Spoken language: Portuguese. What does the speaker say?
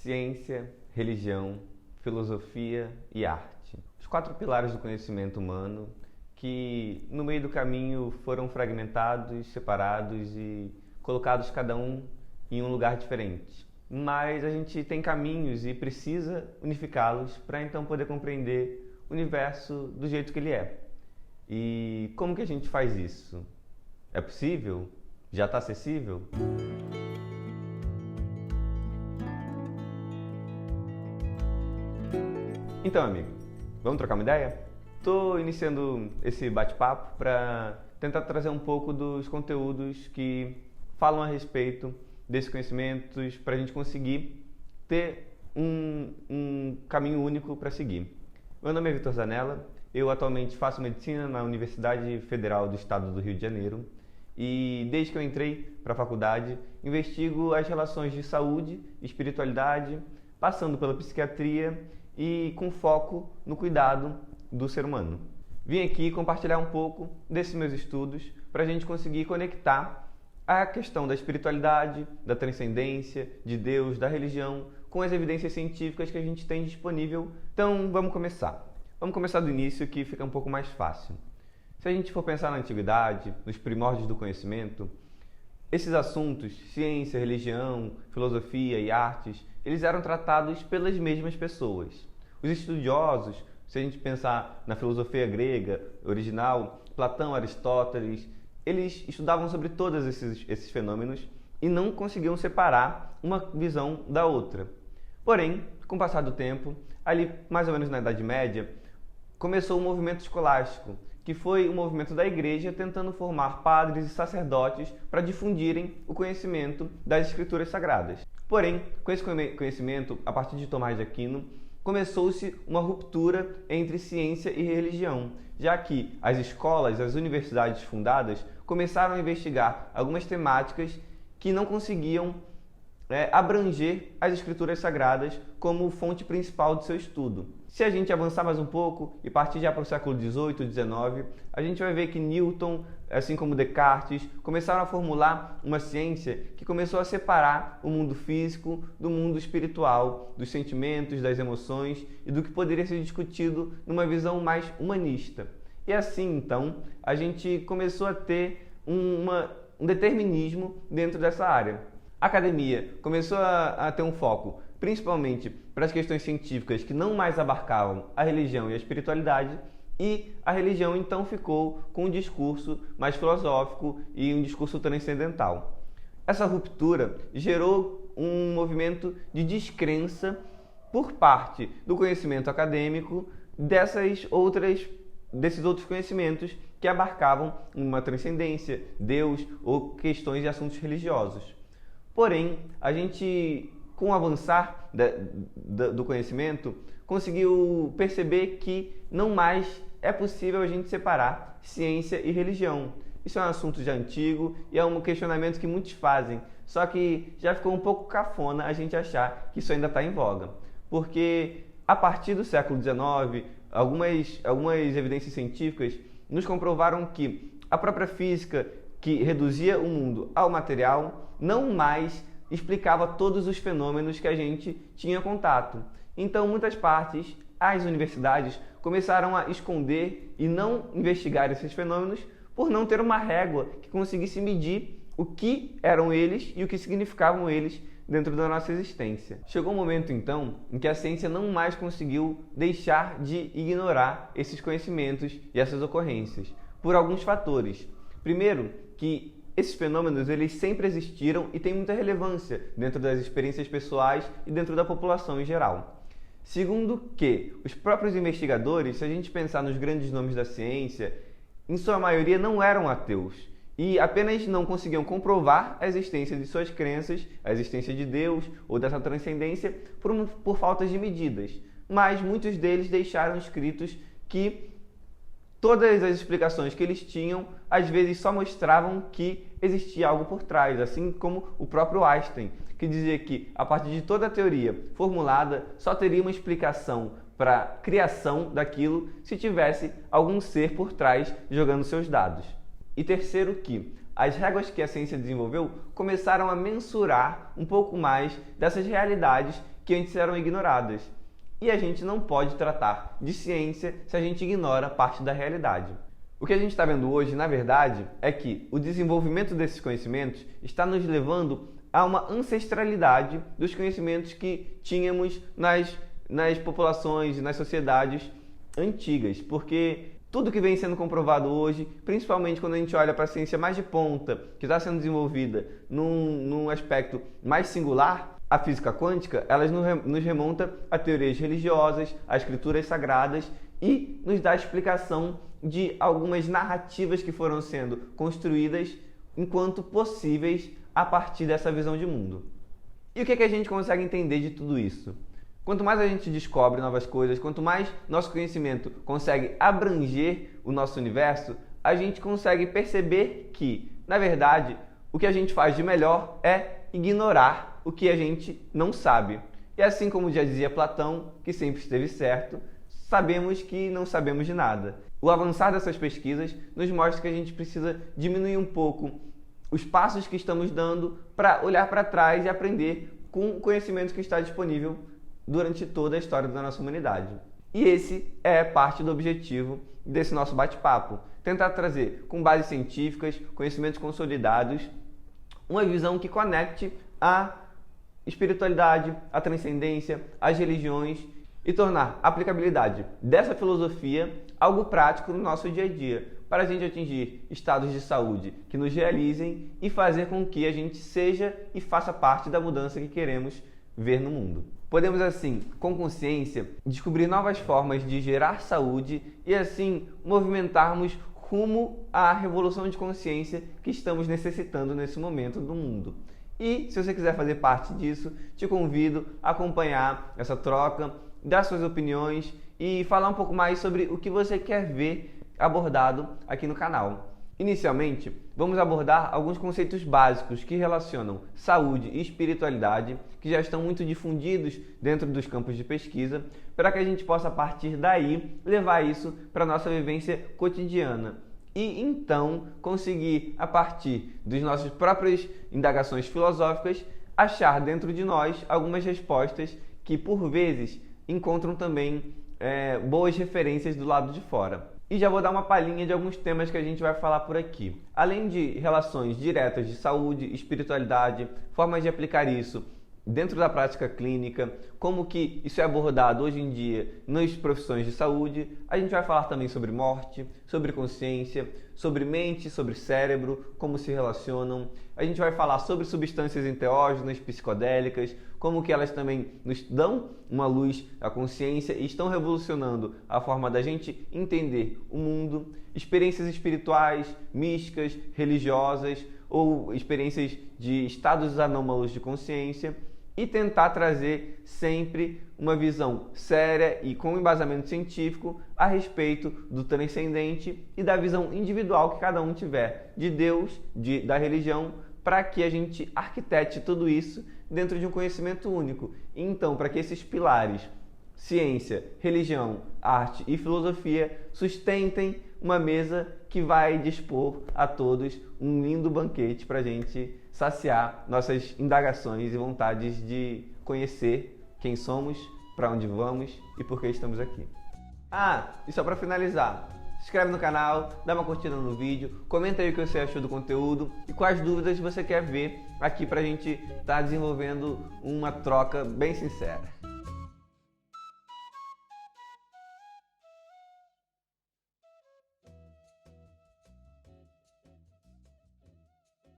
ciência, religião, filosofia e arte. Os 4 pilares do conhecimento humano que, no meio do caminho, foram fragmentados, separados e colocados cada um em um lugar diferente. Mas a gente tem caminhos e precisa unificá-los para então poder compreender o universo do jeito que ele é. E como que a gente faz isso? É possível? Já está acessível? Então, amigo, vamos trocar uma ideia? Estou iniciando esse bate-papo para tentar trazer um pouco dos conteúdos que falam a respeito desses conhecimentos para a gente conseguir ter um caminho único para seguir. Meu nome é Vitor Zanella, eu atualmente faço medicina na Universidade Federal do Estado do Rio de Janeiro e desde que eu entrei para a faculdade investigo as relações de saúde e espiritualidade, passando pela psiquiatria e com foco no cuidado do ser humano. Vim aqui compartilhar um pouco desses meus estudos para a gente conseguir conectar a questão da espiritualidade, da transcendência, de Deus, da religião, com as evidências científicas que a gente tem disponível. Então, vamos começar. Vamos começar do início, que fica um pouco mais fácil. Se a gente for pensar na antiguidade, nos primórdios do conhecimento, esses assuntos, ciência, religião, filosofia e artes, eles eram tratados pelas mesmas pessoas. Os estudiosos, se a gente pensar na filosofia grega original, Platão, Aristóteles, eles estudavam sobre todos esses fenômenos e não conseguiam separar uma visão da outra. Porém, com o passar do tempo, ali mais ou menos na Idade Média, começou o movimento escolástico, que foi o movimento da igreja tentando formar padres e sacerdotes para difundirem o conhecimento das escrituras sagradas. Porém, com esse conhecimento, a partir de Tomás de Aquino, começou-se uma ruptura entre ciência e religião, já que as escolas, as universidades fundadas começaram a investigar algumas temáticas que não conseguiam abranger as escrituras sagradas como fonte principal de seu estudo. Se a gente avançar mais um pouco e partir já para o século XVIII, XIX, a gente vai ver que Newton, assim como Descartes, começaram a formular uma ciência que começou a separar o mundo físico do mundo espiritual, dos sentimentos, das emoções e do que poderia ser discutido numa visão mais humanista. E assim, então, a gente começou a ter um determinismo dentro dessa área. A academia começou a ter um foco principalmente para as questões científicas que não mais abarcavam a religião e a espiritualidade, e a religião então ficou com um discurso mais filosófico e um discurso transcendental. Essa ruptura gerou um movimento de descrença por parte do conhecimento acadêmico desses outros conhecimentos que abarcavam uma transcendência, Deus ou questões e assuntos religiosos. Porém, a gente, com o avançar do conhecimento, conseguiu perceber que não mais é possível a gente separar ciência e religião. Isso é um assunto já antigo e é um questionamento que muitos fazem, só que já ficou um pouco cafona a gente achar que isso ainda está em voga. Porque a partir do século XIX, algumas evidências científicas nos comprovaram que a própria física, que reduzia o mundo ao material, não mais explicava todos os fenômenos que a gente tinha contato. Então, muitas partes, as universidades começaram a esconder e não investigar esses fenômenos por não ter uma régua que conseguisse medir o que eram eles e o que significavam eles dentro da nossa existência. Chegou um momento, então, em que a ciência não mais conseguiu deixar de ignorar esses conhecimentos e essas ocorrências, por alguns fatores. Primeiro, que esses fenômenos eles sempre existiram e têm muita relevância dentro das experiências pessoais e dentro da população em geral. Segundo que os próprios investigadores, se a gente pensar nos grandes nomes da ciência, em sua maioria não eram ateus e apenas não conseguiam comprovar a existência de suas crenças, a existência de Deus ou dessa transcendência por faltas de medidas. Mas muitos deles deixaram escritos que todas as explicações que eles tinham, às vezes só mostravam que existia algo por trás, assim como o próprio Einstein, que dizia que, a partir de toda a teoria formulada, só teria uma explicação para a criação daquilo se tivesse algum ser por trás jogando seus dados. E terceiro que as réguas que a ciência desenvolveu começaram a mensurar um pouco mais dessas realidades que antes eram ignoradas. E a gente não pode tratar de ciência se a gente ignora parte da realidade. O que a gente está vendo hoje, na verdade, é que o desenvolvimento desses conhecimentos está nos levando a uma ancestralidade dos conhecimentos que tínhamos nas populações, nas sociedades antigas, porque tudo que vem sendo comprovado hoje, principalmente quando a gente olha para a ciência mais de ponta, que está sendo desenvolvida num aspecto mais singular, a física quântica, ela nos remonta a teorias religiosas, a escrituras sagradas e nos dá a explicação de algumas narrativas que foram sendo construídas enquanto possíveis a partir dessa visão de mundo. E o que a gente consegue entender de tudo isso? Quanto mais a gente descobre novas coisas, quanto mais nosso conhecimento consegue abranger o nosso universo, a gente consegue perceber que, na verdade, o que a gente faz de melhor é ignorar o que a gente não sabe. E assim como já dizia Platão, que sempre esteve certo, sabemos que não sabemos de nada. O avançar dessas pesquisas nos mostra que a gente precisa diminuir um pouco os passos que estamos dando para olhar para trás e aprender com o conhecimento que está disponível durante toda a história da nossa humanidade. E esse é parte do objetivo desse nosso bate-papo. Tentar trazer, com bases científicas, conhecimentos consolidados, uma visão que conecte a espiritualidade, a transcendência, as religiões e tornar a aplicabilidade dessa filosofia algo prático no nosso dia a dia, para a gente atingir estados de saúde que nos realizem e fazer com que a gente seja e faça parte da mudança que queremos ver no mundo. Podemos assim, com consciência, descobrir novas formas de gerar saúde e assim movimentarmos rumo à revolução de consciência que estamos necessitando nesse momento do mundo. E se você quiser fazer parte disso, te convido a acompanhar essa troca, dar suas opiniões e falar um pouco mais sobre o que você quer ver abordado aqui no canal. Inicialmente, vamos abordar alguns conceitos básicos que relacionam saúde e espiritualidade, que já estão muito difundidos dentro dos campos de pesquisa, para que a gente possa, a partir daí, levar isso para a nossa vivência cotidiana. E então conseguir, a partir das nossas próprias indagações filosóficas, achar dentro de nós algumas respostas que, por vezes, encontram também boas referências do lado de fora. E já vou dar uma palhinha de alguns temas que a gente vai falar por aqui. Além de relações diretas de saúde, espiritualidade, formas de aplicar isso dentro da prática clínica, como que isso é abordado hoje em dia nas profissões de saúde, a gente vai falar também sobre morte, sobre consciência, sobre mente, sobre cérebro, como se relacionam. A gente vai falar sobre substâncias enteógenas, psicodélicas, como que elas também nos dão uma luz à consciência e estão revolucionando a forma da gente entender o mundo, experiências espirituais, místicas, religiosas ou experiências de estados anômalos de consciência e tentar trazer sempre uma visão séria e com embasamento científico a respeito do transcendente e da visão individual que cada um tiver de Deus, da religião, para que a gente arquitete tudo isso dentro de um conhecimento único. E então, para que esses pilares, ciência, religião, arte e filosofia, sustentem uma mesa que vai dispor a todos um lindo banquete para a gente saciar nossas indagações e vontades de conhecer quem somos, para onde vamos e por que estamos aqui. E só para finalizar, se inscreve no canal, dá uma curtida no vídeo, comenta aí o que você achou do conteúdo e quais dúvidas você quer ver aqui para a gente estar desenvolvendo uma troca bem sincera.